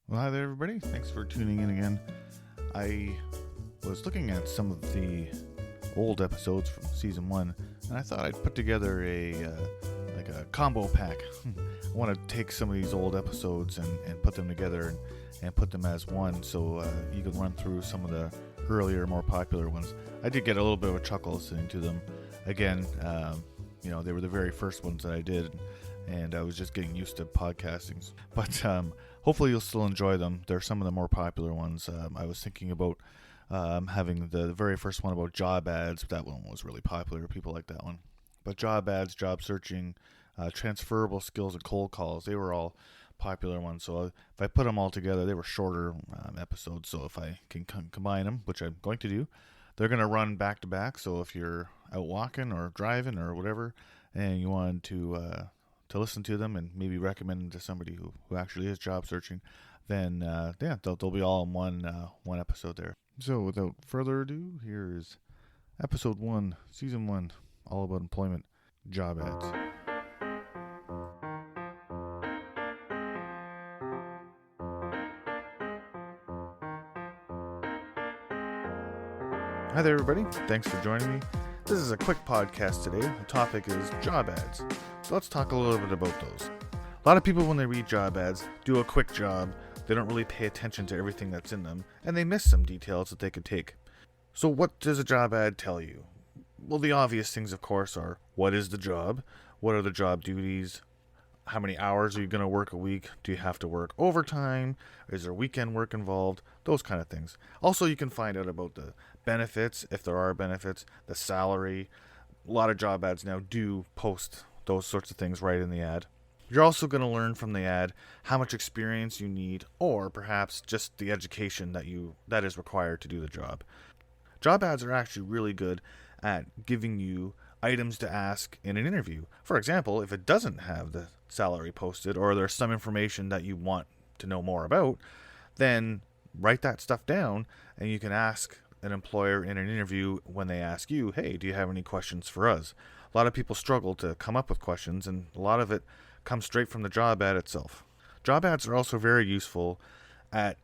Well, hi there, everybody. Thanks for tuning in again. I was looking at some of the old episodes from season 1, and I thought I'd put together a combo pack. I want to take some of these old episodes and put them together and put them as one, so you can run through some of the earlier, more popular ones. I did get a little bit of a chuckle listening to them. Again, they were the very first ones that I did, and I was just getting used to podcasting. But hopefully you'll still enjoy them. They're some of the more popular ones. I was thinking about having the very first one about job ads. That one was really popular. People like that one. But job ads, job searching, transferable skills, and cold calls, they were all popular ones. So if I put them all together, they were shorter episodes. So if I can combine them, which I'm going to do, they're going to run back to back. So if you're out walking or driving or whatever, and you want to listen to them and maybe recommend them to somebody who actually is job searching, then they'll be all in one episode there. So without further ado, here's episode 1, season 1, all about employment, job ads. Hi there, everybody. Thanks for joining me. This is a quick podcast today. The topic is job ads. So let's talk a little bit about those. A lot of people, when they read job ads, do a quick job. They don't really pay attention to everything that's in them, and they miss some details that they could take. So what does a job ad tell you? Well, the obvious things, of course, are what is the job? What are the job duties? How many hours are you going to work a week? Do you have to work overtime? Is there weekend work involved? Those kind of things. Also, you can find out about the benefits, if there are benefits, the salary. A lot of job ads now do post those sorts of things right in the ad. You're also going to learn from the ad how much experience you need, or perhaps just the education that is required to do the job. Job ads are actually really good at giving you items to ask in an interview. For example, if it doesn't have the salary posted, or there's some information that you want to know more about, then write that stuff down and you can ask an employer in an interview when they ask you, hey, do you have any questions for us? A lot of people struggle to come up with questions, and a lot of it comes straight from the job ad itself. Job ads are also very useful at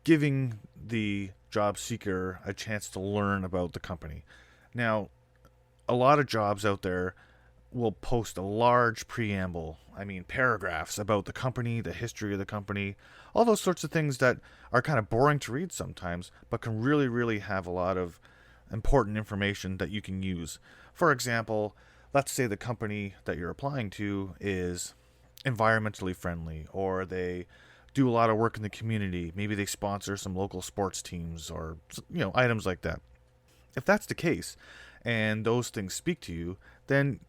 giving the job seeker a chance to learn about the company. Now, a lot of jobs out there will post a large preamble, paragraphs about the company, the history of the company, all those sorts of things that are kind of boring to read sometimes, but can really, really have a lot of important information that you can use. For example, let's say the company that you're applying to is environmentally friendly, or they do a lot of work in the community. Maybe they sponsor some local sports teams, or items like that. If that's the case, and those things speak to you, then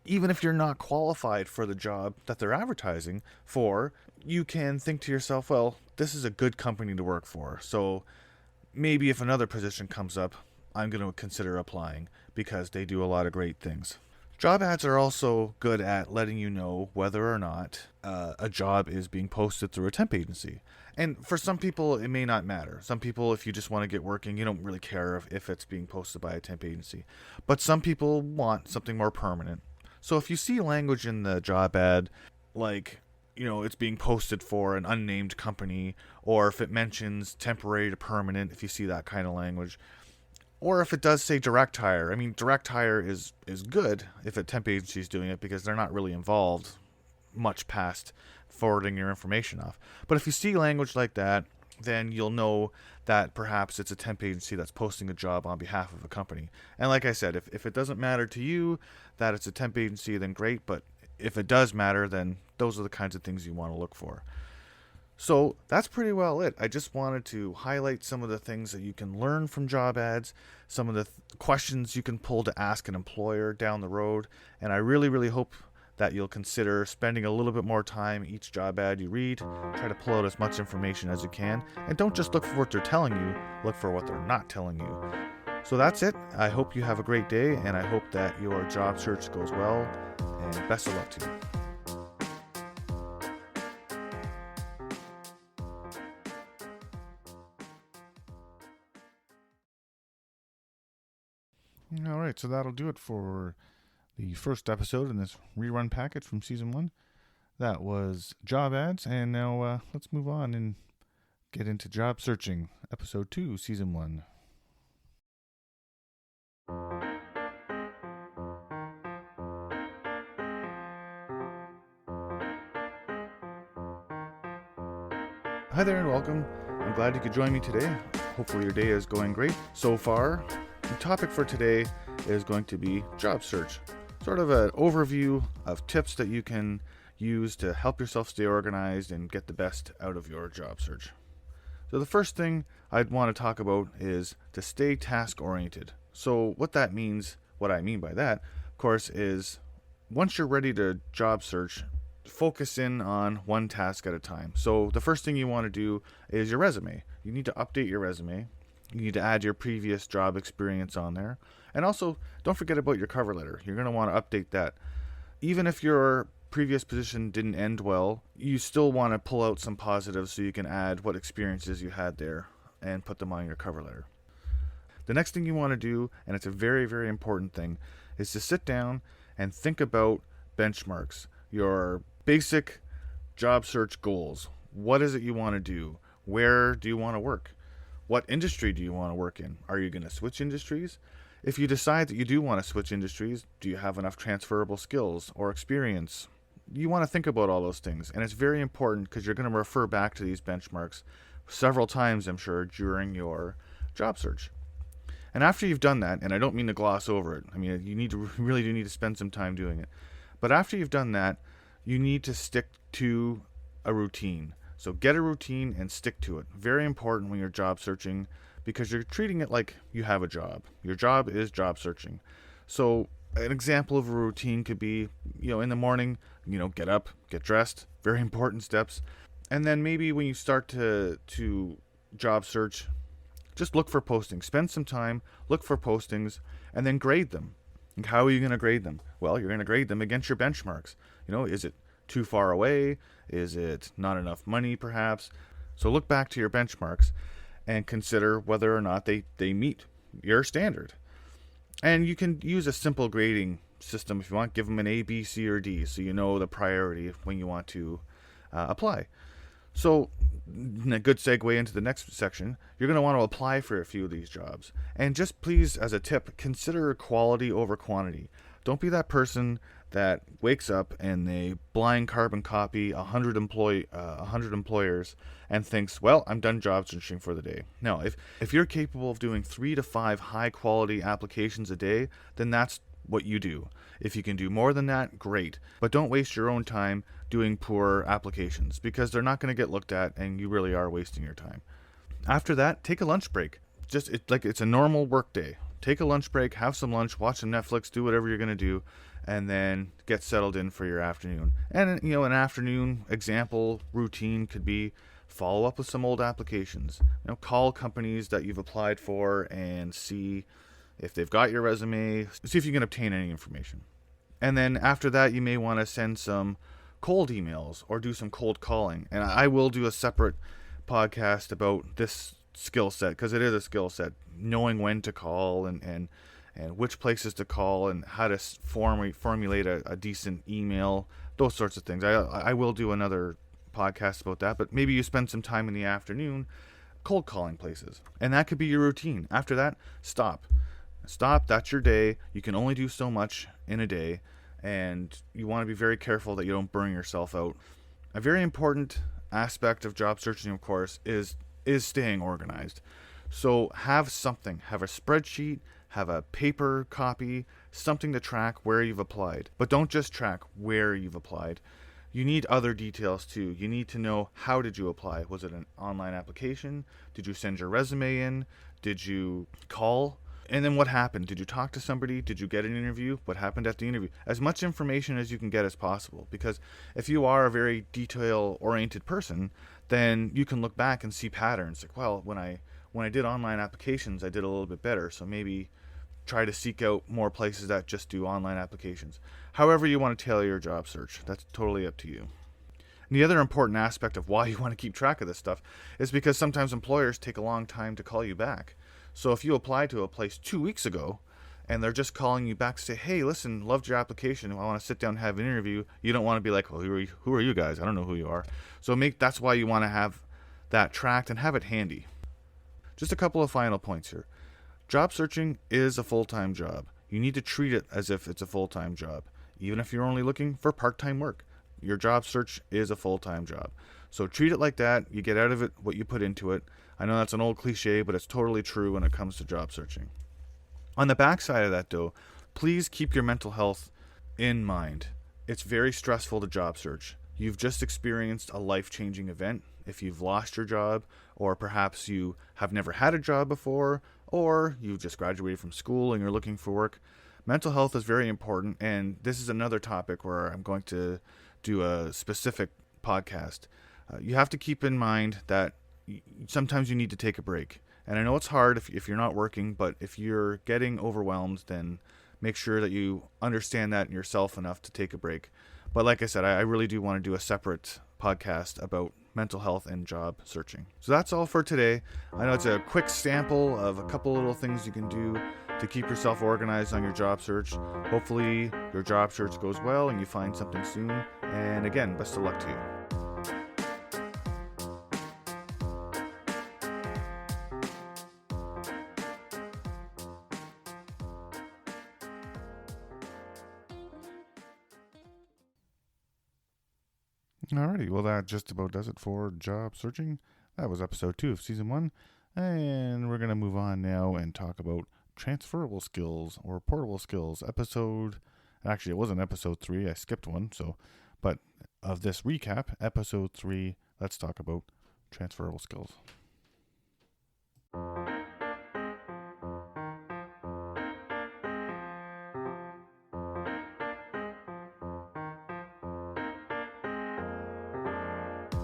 even if you're not qualified for the job that they're advertising for, you can think to yourself, well, this is a good company to work for. So maybe if another position comes up, I'm going to consider applying because they do a lot of great things. Job ads are also good at letting you know whether or not a job is being posted through a temp agency. And for some people, it may not matter. Some people, if you just want to get working, you don't really care if it's being posted by a temp agency. But some people want something more permanent. So if you see language in the job ad, like, it's being posted for an unnamed company, or if it mentions temporary to permanent, if you see that kind of language, or if it does say direct hire. Direct hire is good if a temp agency is doing it, because they're not really involved much past forwarding your information off. But if you see language like that, then you'll know that perhaps it's a temp agency that's posting a job on behalf of a company. And like I said, if it doesn't matter to you that it's a temp agency, then great. But if it does matter, then those are the kinds of things you want to look for. So that's pretty well it. I just wanted to highlight some of the things that you can learn from job ads, some of the questions you can pull to ask an employer down the road. And I really, really hope that you'll consider spending a little bit more time each job ad you read. Try to pull out as much information as you can. And don't just look for what they're telling you, look for what they're not telling you. So that's it. I hope you have a great day, and I hope that your job search goes well, and best of luck to you. All right, so that'll do it for the first episode in this rerun package from season 1. That was job ads, and now let's move on and get into job searching, episode 2, season 1. Hi there and welcome. I'm glad you could join me today. Hopefully your day is going great so far. The topic for today is going to be job search. Sort of an overview of tips that you can use to help yourself stay organized and get the best out of your job search. So the first thing I'd want to talk about is to stay task oriented. So what I mean by that, of course, is once you're ready to job search, focus in on one task at a time. So the first thing you want to do is your resume. You need to update your resume. You need to add your previous job experience on there. And also, don't forget about your cover letter. You're going to want to update that. Even if your previous position didn't end well, you still want to pull out some positives so you can add what experiences you had there and put them on your cover letter. The next thing you want to do, and it's a very, very important thing, is to sit down and think about benchmarks, your basic job search goals. What is it you want to do? Where do you want to work? What industry do you want to work in? Are you going to switch industries? If you decide that you do want to switch industries, do you have enough transferable skills or experience? You want to think about all those things, and it's very important because you're going to refer back to these benchmarks several times, I'm sure, during your job search. And after you've done that, and I don't mean to gloss over it, I mean, you really do need to spend some time doing it. But after you've done that, you need to stick to a routine. So get a routine and stick to it. Very important when you're job searching because you're treating it like you have a job. Your job is job searching. So an example of a routine could be, in the morning, get up, get dressed, very important steps. And then maybe when you start to job search, just look for postings. Spend some time, look for postings, and then grade them. And how are you going to grade them? Well, you're going to grade them against your benchmarks. Is it too far away? Is it not enough money, perhaps? So look back to your benchmarks and consider whether or not they meet your standard. And you can use a simple grading system if you want. Give them an A, B, C, or D so you know the priority when you want to apply. So a good segue into the next section, you're going to want to apply for a few of these jobs. And just please, as a tip, consider quality over quantity. Don't be that person that wakes up and they blind carbon copy 100 employers and thinks, well, I'm done job searching for the day. No, if you're capable of doing 3 to 5 high quality applications a day, then that's what you do. If you can do more than that, great. But don't waste your own time doing poor applications because they're not going to get looked at and you really are wasting your time. After that, take a lunch break. It's a normal work day. Take a lunch break, have some lunch, watch some Netflix, do whatever you're going to do, and then get settled in for your afternoon. And, an afternoon example routine could be follow up with some old applications. Call companies that you've applied for and see if they've got your resume, see if you can obtain any information. And then after that, you may want to send some cold emails or do some cold calling. And I will do a separate podcast about this skill set because it is a skill set, knowing when to call and which places to call and how to formulate a decent email, those sorts of things. I will do another podcast about that, but maybe you spend some time in the afternoon cold calling places, and that could be your routine. After that, stop, that's your day. You can only do so much in a day, and you want to be very careful that you don't burn yourself out. A very important aspect of job searching, of course, is staying organized. So have something, have a spreadsheet, have a paper copy, something to track where you've applied. But don't just track where you've applied. You need other details too. You need to know, how did you apply? Was it an online application? Did you send your resume in? Did you call? And then what happened? Did you talk to somebody? Did you get an interview? What happened at the interview? As much information as you can get as possible. Because if you are a very detail-oriented person, then you can look back and see patterns. Like, well, when I did online applications, I did a little bit better. So maybe try to seek out more places that just do online applications. However you want to tailor your job search, that's totally up to you. And the other important aspect of why you want to keep track of this stuff is because sometimes employers take a long time to call you back. So if you applied to a place 2 weeks ago and they're just calling you back to say, hey, listen, loved your application, I want to sit down and have an interview, you don't want to be like, well, who are you guys? I don't know who you are. So that's why you want to have that tracked and have it handy. Just a couple of final points here. Job searching is a full-time job. You need to treat it as if it's a full-time job. Even if you're only looking for part-time work, your job search is a full-time job. So treat it like that. You get out of it what you put into it. I know that's an old cliche, but it's totally true when it comes to job searching. On the backside of that, though, please keep your mental health in mind. It's very stressful to job search. You've just experienced a life-changing event. If you've lost your job, or perhaps you have never had a job before, or you've just graduated from school and you're looking for work, mental health is very important, and this is another topic where I'm going to do a specific podcast. You have to keep in mind that sometimes you need to take a break. And I know it's hard if you're not working, but if you're getting overwhelmed, then make sure that you understand that in yourself enough to take a break. But like I said, I really do want to do a separate podcast about mental health and job searching. So that's all for today. I know it's a quick sample of a couple little things you can do to keep yourself organized on your job search. Hopefully your job search goes well and you find something soon. And again, best of luck to you. Alrighty, well that just about does it for job searching. That was episode 2 of season 1, and we're going to move on now and talk about transferable skills or portable skills. Actually it wasn't episode 3, I skipped one, but of this recap, episode 3, let's talk about transferable skills.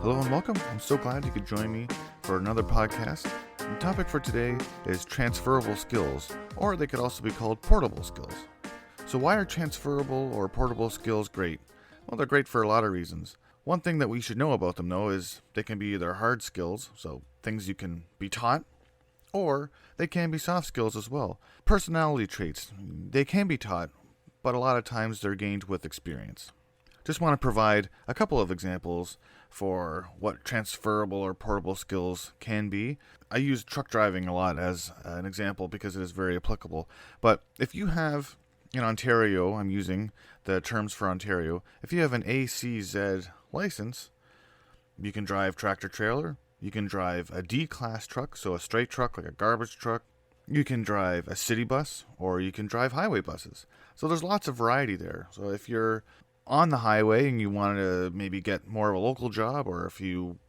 Hello and welcome. I'm so glad you could join me for another podcast. The topic for today is transferable skills, or they could also be called portable skills. So why are transferable or portable skills great? Well, they're great for a lot of reasons. One thing that we should know about them, though, is they can be either hard skills, so things you can be taught, or they can be soft skills as well. Personality traits, they can be taught, but a lot of times they're gained with experience. Just want to provide a couple of examples for what transferable or portable skills can be. I use truck driving a lot as an example because it is very applicable. But if you have, in Ontario, I'm using the terms for Ontario, if you have an ACZ license, you can drive tractor trailer, you can drive a D-class truck, so a straight truck like a garbage truck, you can drive a city bus, or you can drive highway buses. So there's lots of variety there. So if you're on the highway and you want to maybe get more of a local job, or if you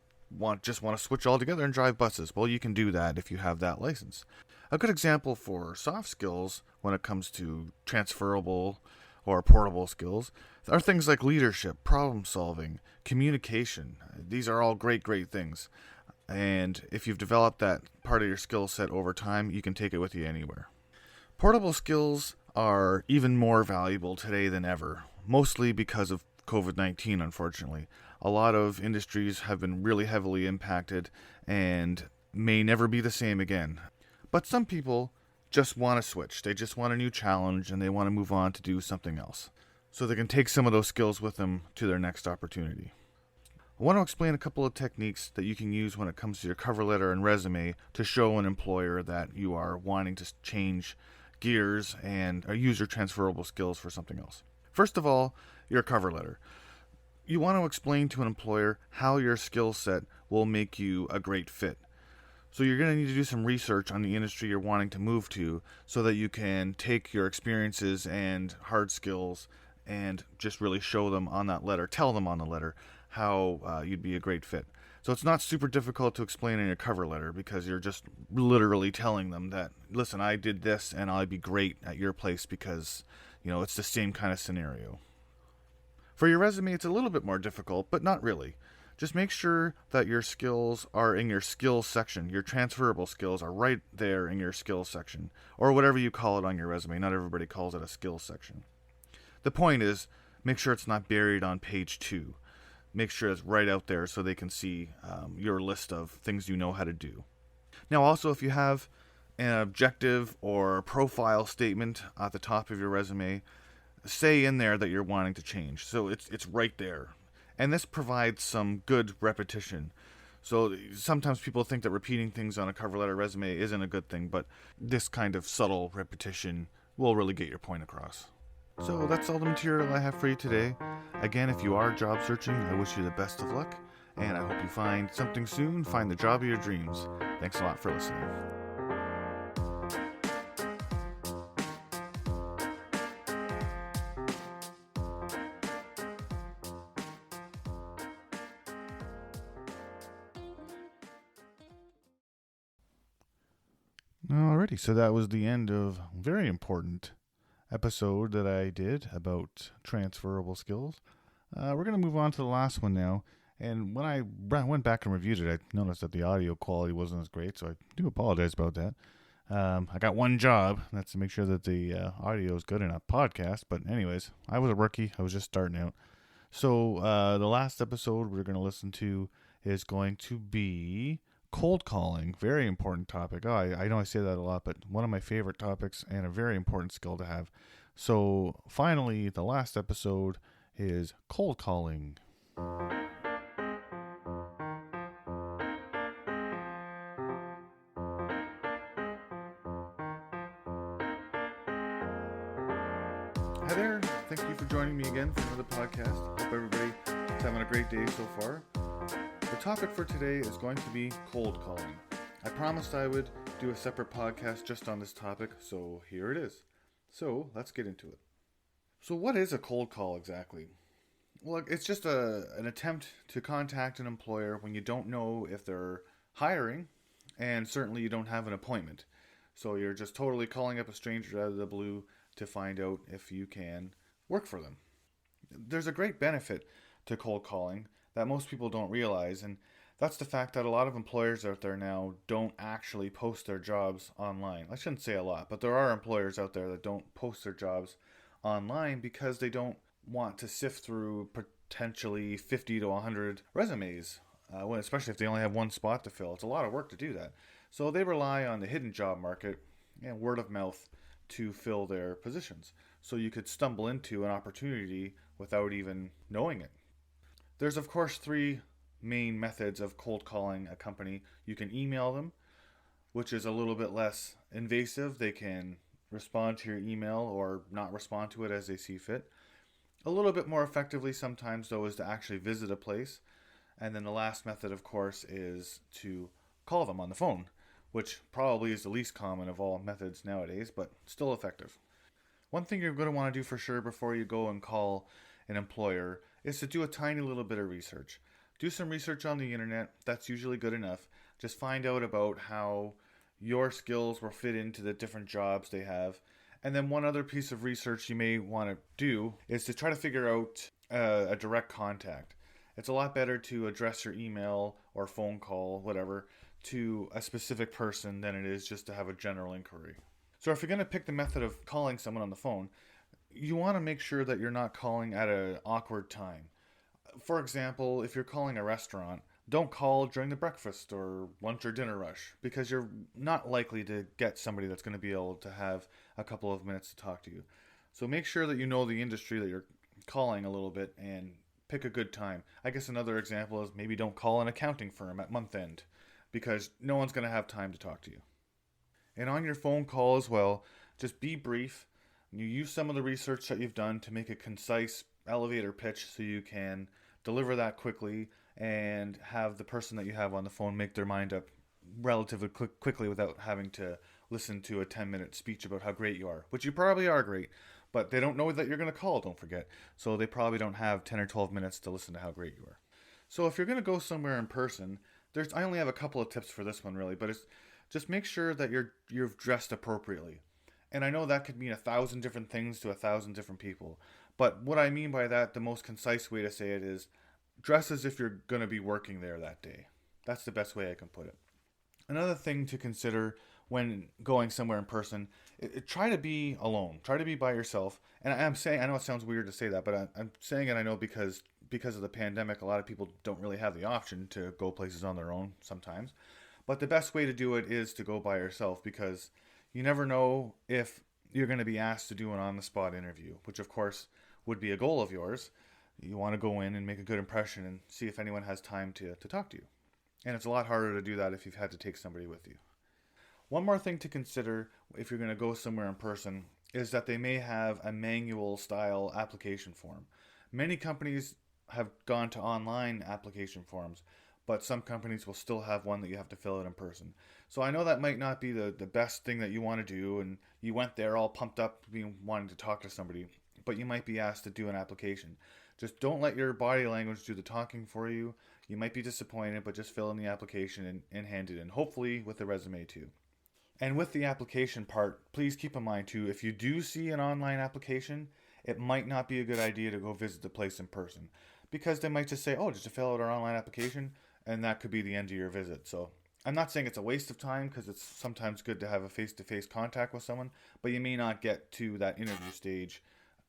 just want to switch altogether and drive buses, well, you can do that if you have that license. A good example for soft skills when it comes to transferable or portable skills are things like leadership, problem solving, communication. These are all great things. And if you've developed that part of your skill set over time, you can take it with you anywhere. Portable skills are even more valuable today than ever, mostly because of COVID-19, unfortunately. A lot of industries have been really heavily impacted and may never be the same again. But some people just want to switch. They just want a new challenge and they want to move on to do something else, so they can take some of those skills with them to their next opportunity. I want to explain a couple of techniques that you can use when it comes to your cover letter and resume to show an employer that you are wanting to change gears and use your transferable skills for something else. First of all, your cover letter. You want to explain to an employer how your skill set will make you a great fit. So you're going to need to do some research on the industry you're wanting to move to so that you can take your experiences and hard skills and just really show them on that letter, tell them on the letter how you'd be a great fit. So it's not super difficult to explain in your cover letter because you're just literally telling them that, listen, I did this and I'd be great at your place because, it's the same kind of scenario. For your resume, it's a little bit more difficult, but not really. Just make sure that your skills are in your skills section. Your transferable skills are right there in your skills section, or whatever you call it on your resume. Not everybody calls it a skills section. The point is, make sure it's not buried on page 2. Make sure it's right out there so they can see your list of things you know how to do. Now also, if you have an objective or profile statement at the top of your resume, say in there that you're wanting to change. So it's right there. And this provides some good repetition. So sometimes people think that repeating things on a cover letter resume isn't a good thing, but this kind of subtle repetition will really get your point across. So that's all the material I have for you today. Again, if you are job searching, I wish you the best of luck, and I hope you find something soon, find the job of your dreams. Thanks a lot for listening. Alrighty, so that was the end of a very important episode that I did about transferable skills. We're going to move on to the last one now. And when I went back and reviewed it, I noticed that the audio quality wasn't as great, so I do apologize about that. I got one job, that's to make sure that the audio is good in a podcast. But anyways, I was a rookie. I was just starting out. So the last episode we're going to listen to is going to be cold calling. Very important topic. Oh, I know I say that a lot, but one of my favorite topics and a very important skill to have. So finally, the last episode is cold calling. Hi there. Thank you for joining me again for another podcast. Hope everybody is having a great day so far. The topic for today is going to be cold calling. I promised I would do a separate podcast just on this topic, so here it is. So let's get into it. So what is a cold call exactly? Well, it's just an attempt to contact an employer when you don't know if they're hiring, and certainly you don't have an appointment. So you're just totally calling up a stranger out of the blue to find out if you can work for them. There's a great benefit to cold calling that most people don't realize, and that's the fact that a lot of employers out there now don't actually post their jobs online. I shouldn't say a lot, but there are employers out there that don't post their jobs online because they don't want to sift through potentially 50 to 100 resumes, especially if they only have one spot to fill. It's a lot of work to do that. So they rely on the hidden job market and word of mouth to fill their positions. So you could stumble into an opportunity without even knowing it. There's, of course, three main methods of cold calling a company. You can email them, which is a little bit less invasive. They can respond to your email or not respond to it as they see fit. A little bit more effectively sometimes, though, is to actually visit a place. And then the last method, of course, is to call them on the phone, which probably is the least common of all methods nowadays, but still effective. One thing you're going to want to do for sure before you go and call an employer is to do a tiny little bit of research. Do some research on the internet. That's usually good enough. Just find out about how your skills will fit into the different jobs they have. And then one other piece of research you may want to do is to try to figure out a direct contact. It's a lot better to address your email or phone call, whatever, to a specific person than it is just to have a general inquiry. So if you're going to pick the method of calling someone on the phone, you want to make sure that you're not calling at an awkward time. For example, if you're calling a restaurant, don't call during the breakfast or lunch or dinner rush because you're not likely to get somebody that's going to be able to have a couple of minutes to talk to you. So make sure that you know the industry that you're calling a little bit and pick a good time. I guess another example is maybe don't call an accounting firm at month end because no one's going to have time to talk to you. And on your phone call as well, just be brief. You use some of the research that you've done to make a concise elevator pitch so you can deliver that quickly and have the person that you have on the phone make their mind up relatively quickly without having to listen to a 10-minute speech about how great you are, which you probably are great, but they don't know that you're going to call, don't forget. So they probably don't have 10 or 12 minutes to listen to how great you are. So if you're going to go somewhere in person, I only have a couple of tips for this one really, but it's just make sure that you've dressed appropriately. And I know that could mean 1,000 different things to 1,000 different people. But what I mean by that, the most concise way to say it is dress as if you're going to be working there that day. That's the best way I can put it. Another thing to consider when going somewhere in person, try to be alone. Try to be by yourself. And I'm saying, I know it sounds weird to say that, but I'm saying it, I know because of the pandemic, a lot of people don't really have the option to go places on their own sometimes. But the best way to do it is to go by yourself because you never know if you're going to be asked to do an on-the-spot interview, which of course would be a goal of yours. You want to go in and make a good impression and see if anyone has time to talk to you. And it's a lot harder to do that if you've had to take somebody with you. One more thing to consider if you're going to go somewhere in person is that they may have a manual style application form. Many companies have gone to online application forms, but some companies will still have one that you have to fill out in person. So I know that might not be the best thing that you want to do, and you went there all pumped up wanting to talk to somebody, but you might be asked to do an application. Just don't let your body language do the talking for you. You might be disappointed, but just fill in the application and hand it in, hopefully with a resume too. And with the application part, please keep in mind too, if you do see an online application, it might not be a good idea to go visit the place in person, because they might just say, oh, did you fill out our online application? And that could be the end of your visit. So I'm not saying it's a waste of time, because it's sometimes good to have a face-to-face contact with someone, but you may not get to that interview stage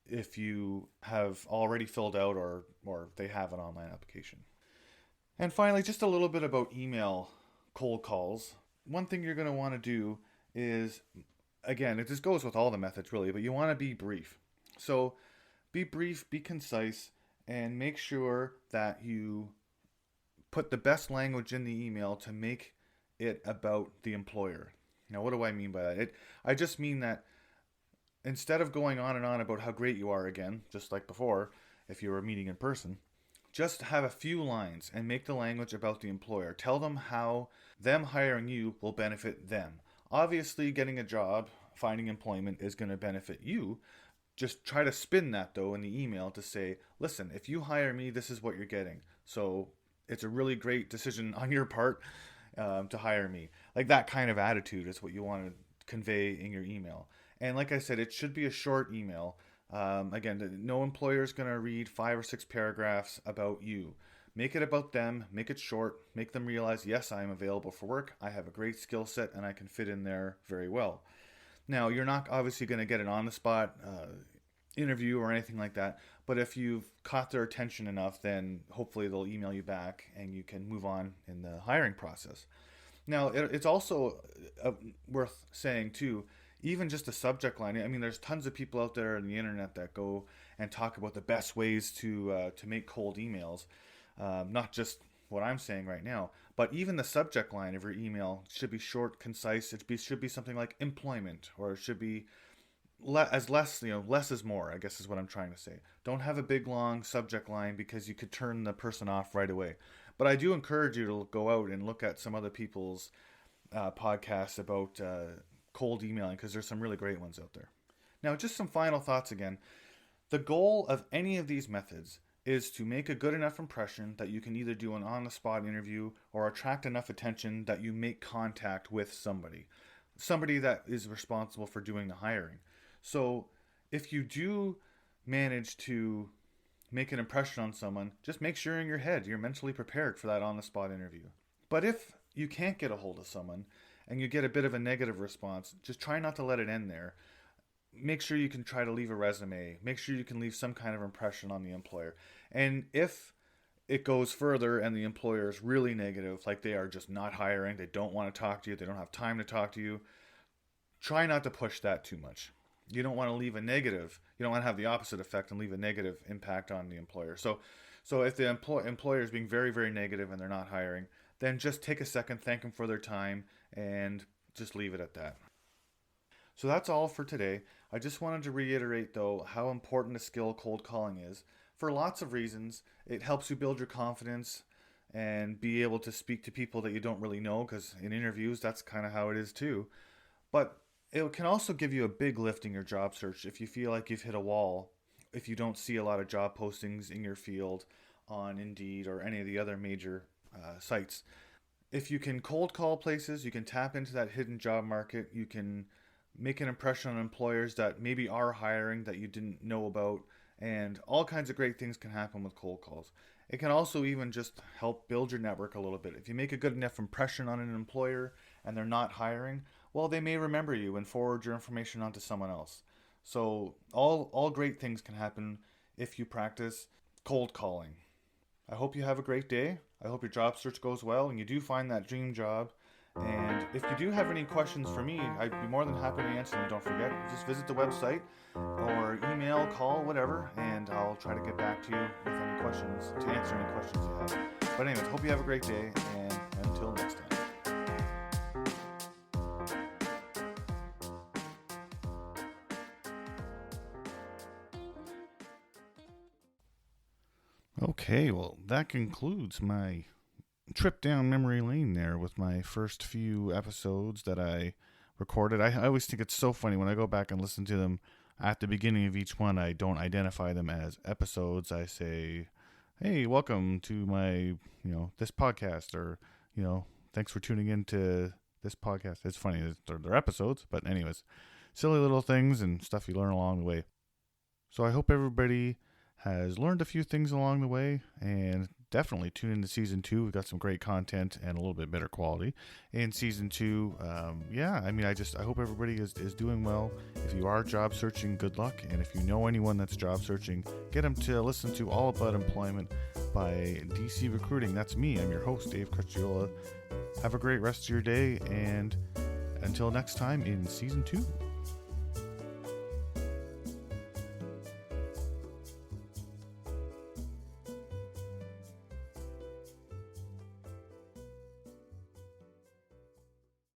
if you have already filled out or they have an online application. And finally, just a little bit about email cold calls. One thing you're going to want to do is, again, it just goes with all the methods really, but you want to be brief. So be brief, be concise, and make sure that you put the best language in the email to make it about the employer. Now, what do I mean by that? I just mean that instead of going on and on about how great you are again, just like before, if you were meeting in person, just have a few lines and make the language about the employer. Tell them how them hiring you will benefit them. Obviously, getting a job, finding employment is going to benefit you. Just try to spin that, though, in the email to say, listen, if you hire me, this is what you're getting. So it's a really great decision on your part to hire me. Like that kind of attitude is what you want to convey in your email. And like I said, it should be a short email. Again, no employer is going to read 5 or 6 paragraphs about you. Make it about them, make it short, make them realize, yes, I am available for work, I have a great skill set, and I can fit in there very well. Now, you're not obviously going to get an on-the-spot interview or anything like that, but if you've caught their attention enough, then hopefully they'll email you back and you can move on in the hiring process. Now, it's also worth saying, too, even just a subject line. I mean, there's tons of people out there on the internet that go and talk about the best ways to make cold emails. Not just what I'm saying right now, but even the subject line of your email should be short, concise. Should be something like employment, or it should be less is more, I guess is what I'm trying to say. Don't have a big long subject line, because you could turn the person off right away. But I do encourage you to go out and look at some other people's podcasts about cold emailing, because there's some really great ones out there. Now, just some final thoughts again. The goal of any of these methods is to make a good enough impression that you can either do an on-the-spot interview or attract enough attention that you make contact with somebody that is responsible for doing the hiring. So if you do manage to make an impression on someone, just make sure in your head you're mentally prepared for that on-the-spot interview. But if you can't get a hold of someone and you get a bit of a negative response, just try not to let it end there. Make sure you can try to leave a resume. Make sure you can leave some kind of impression on the employer. And if it goes further and the employer is really negative, like they are just not hiring, they don't want to talk to you, they don't have time to talk to you, try not to push that too much. You don't want to leave a negative. You don't want to have the opposite effect and leave a negative impact on the employer. So if the employer is being very, very negative and they're not hiring, then just take a second, thank them for their time, and just leave it at that. So that's all for today. I just wanted to reiterate, though, how important a skill cold calling is. For lots of reasons, it helps you build your confidence and be able to speak to people that you don't really know, because in interviews, that's kind of how it is too. But it can also give you a big lift in your job search if you feel like you've hit a wall, if you don't see a lot of job postings in your field on Indeed or any of the other major sites. If you can cold call places, you can tap into that hidden job market, you can make an impression on employers that maybe are hiring that you didn't know about, and all kinds of great things can happen with cold calls. It can also even just help build your network a little bit. If you make a good enough impression on an employer and they're not hiring, well, they may remember you and forward your information on to someone else. So all great things can happen if you practice cold calling. I hope you have a great day. I hope your job search goes well and you do find that dream job. And if you do have any questions for me, I'd be more than happy to answer them. Don't forget, just visit the website or email, call, whatever, and I'll try to get back to you with any questions, to answer any questions you have. But anyways, hope you have a great day, and Okay, well, that concludes my trip down memory lane there with my first few episodes that I recorded. I always think it's so funny when I go back and listen to them. At the beginning of each one, I don't identify them as episodes. I say, "Hey, welcome to my, this podcast," or, "Thanks for tuning in to this podcast." It's funny, they're episodes, but anyways, silly little things and stuff you learn along the way. So I hope everybody has learned a few things along the way, and definitely tune into season 2. We've got some great content and a little bit better quality in season 2. I hope everybody is doing well. If you are job searching, good luck. And if you know anyone that's job searching, get them to listen to All About Employment by DC Recruiting. That's me. I'm your host, Dave Cricchiola. Have a great rest of your day, and until next time in season 2.